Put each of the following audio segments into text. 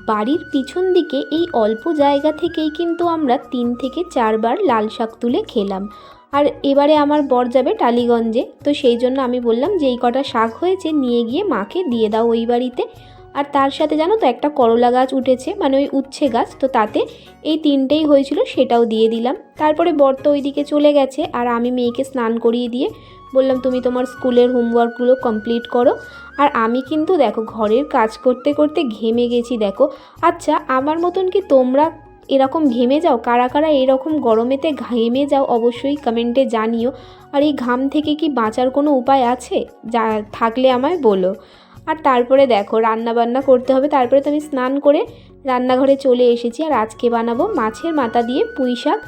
বাড়ির পিছন দিকে এই অল্প জায়গা থেকেই কিন্তু আমরা 3 থেকে 4 বার লাল শাক তুলে খেলাম। আর এবারে আমার বর যাবে টালিগঞ্জে, তো সেই জন্য আমি বললাম যে এই কটা শাক হয়েছে নিয়ে গিয়ে মাকে দিয়ে দাও ওই বাড়িতে। আর তার সাথে জানো তো একটা করলা গাছ উঠেছে, মানে ওই উচ্ছে গাছ, তো তাতে এই 3টেই হয়েছিল, সেটাও দিয়ে দিলাম। তারপরে বর তো ওইদিকে চলে গেছে আর আমি মেয়েকে স্নান করিয়ে দিয়ে বললাম তুমি তোমার স্কুলের হোমওয়ার্কগুলো কমপ্লিট করো। আর আমি কিন্তু দেখো ঘরের কাজ করতে করতে ঘেমে গেছি দেখো। আচ্ছা, আমার মতন কি তোমরা এরকম ঘেমে যাও? কারা কারা এরকম গরমেতে ঘেমে যাও অবশ্যই কমেন্টে জানিও। আর এই ঘাম থেকে কি বাঁচার কোনো উপায় আছে? যা থাকলে আমায় বলো। আর তারপরে দেখো রান্না বান্না করতে হবে, তারপরে তো আমি স্নান করে রান্নাঘরে চলে এসেছি। আর আজকে বানাবো মাছের মাথা দিয়ে পুঁই শাক,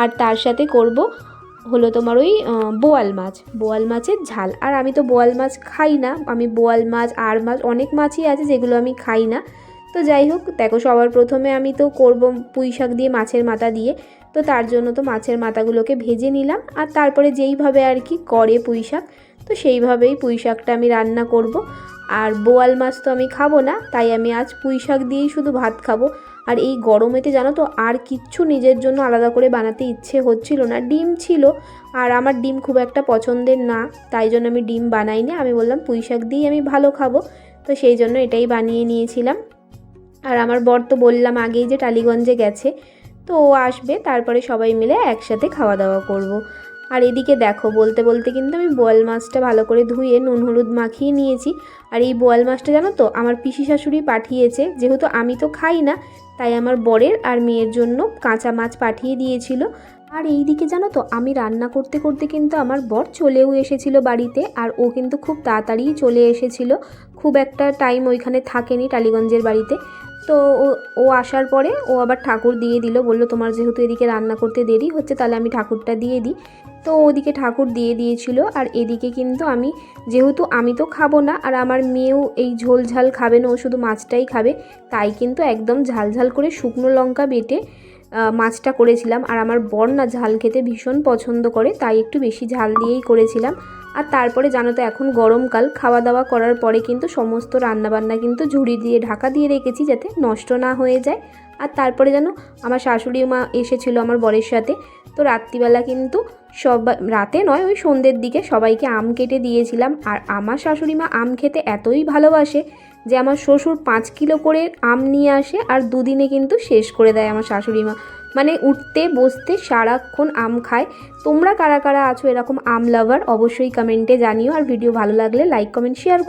আর তার সাথে করব হলো তোমার ওই বোয়াল মাছের ঝাল। আর আমি তো বোয়াল মাছ খাই না, আমি বোয়াল মাছ আর মাছ অনেক মাছই আছে যেগুলো আমি খাই না। তো যাই হোক, দেখো সবার প্রথমে আমি তো করব পুঁই শাক দিয়ে মাছের মাথা দিয়ে। তো তার জন্য তো মাছের মাথাগুলোকে ভেজে নিলাম, আর তারপরে যেইভাবে আর কি করে পুঁই শাক, তো সেইভাবেই পুঁই শাকটা আমি রান্না করব। আর বোয়াল মাছ তো আমি খাবো না, তাই আমি আজ পুঁই শাক দিয়েই শুধু ভাত খাবো। আর এই গরমেতে জানো তো আর কিচ্ছু নিজের জন্য আলাদা করে বানাতে ইচ্ছে হচ্ছিল না। ডিম ছিল, আর আমার ডিম খুব একটা পছন্দের না, তাই জন্য আমি ডিম বানাইনি। আমি বললাম পুঁই শাক দিয়েই আমি ভালো খাবো, তো সেই জন্য এটাই বানিয়ে নিয়েছিলাম। আর আমার বর তো বললাম আগেই যে টালিগঞ্জে গেছে, তো ও আসবে, তারপরে সবাই মিলে একসাথে খাওয়া দাওয়া করব। আর এদিকে দেখো বলতে বলতে কিন্তু আমি বোয়াল মাছটা ভালো করে ধুয়ে নুন হলুদ মাখিয়ে নিয়েছি। আর এই বোয়াল মাছটা জানো তো আমার পিসি শাশুড়ি পাঠিয়েছে, যেহেতু আমি তো খাই না, তাই আমার বরের আর মেয়ের জন্য কাঁচা মাছ পাঠিয়ে দিয়েছিল। আর এই দিকে জানো তো আমি রান্না করতে করতে কিন্তু আমার বর চলেও এসেছিল বাড়িতে, আর ও কিন্তু খুব তাড়াতাড়িই চলে এসেছিল, খুব একটা টাইম ওইখানে থাকেনি টালিগঞ্জের বাড়িতে। তো ও আসার পরে ও আবার ঠাকুর দিয়ে দিল, বলল তোমার যেহেতু এদিকে রান্না করতে দেরি হচ্ছে তাহলে আমি ঠাকুরটা দিয়ে দিই। তো ওদিকে ঠাকুর দিয়ে দিয়েছিল। আর এদিকে কিন্তু আমি, যেহেতু আমি তো খাবো না আর আমার মেয়েও এই ঝোল ঝাল খাবে না, ও শুধু মাছটাই খাবে, তাই কিন্তু একদম ঝাল ঝাল করে শুকনো লঙ্কা বেটে মাছটা করেছিলাম। আর আমার বর না ঝাল খেতে ভীষণ পছন্দ করে, তাই একটু বেশি ঝাল দিয়েই করেছিলাম। আর তারপরে জানো তো এখন গরমকাল, খাওয়া দাওয়া করার পরে কিন্তু সমস্ত রান্নাবান্না কিন্তু ঝুড়ি দিয়ে ঢাকা দিয়ে রেখেছি যাতে নষ্ট না হয়ে যায়। আর তারপরে জানো আমার শাশুড়ি মা এসেছিলো আমার বরের সাথে, তো রাত্রিবেলা কিন্তু রাতে নয় ওই সন্ধ্যের দিকে সবাইকে আম কেটে দিয়েছিলাম। আর আমার শাশুড়ি মা আম খেতে এতই ভালোবাসে যে আমার শ্বশুর 5 কিলো করে আম নিয়ে আসে, আর দুদিনে কিন্তু শেষ করে দেয় আমার শাশুড়ি মা। মানে উঠতে বসতে সারাক্ষণ আম খায়। তোমরা কারা কারা আছো এরকম আম লাভার অবশ্যই কমেন্টে জানিও। আর ভিডিও ভালো লাগলে লাইক কমেন্ট শেয়ার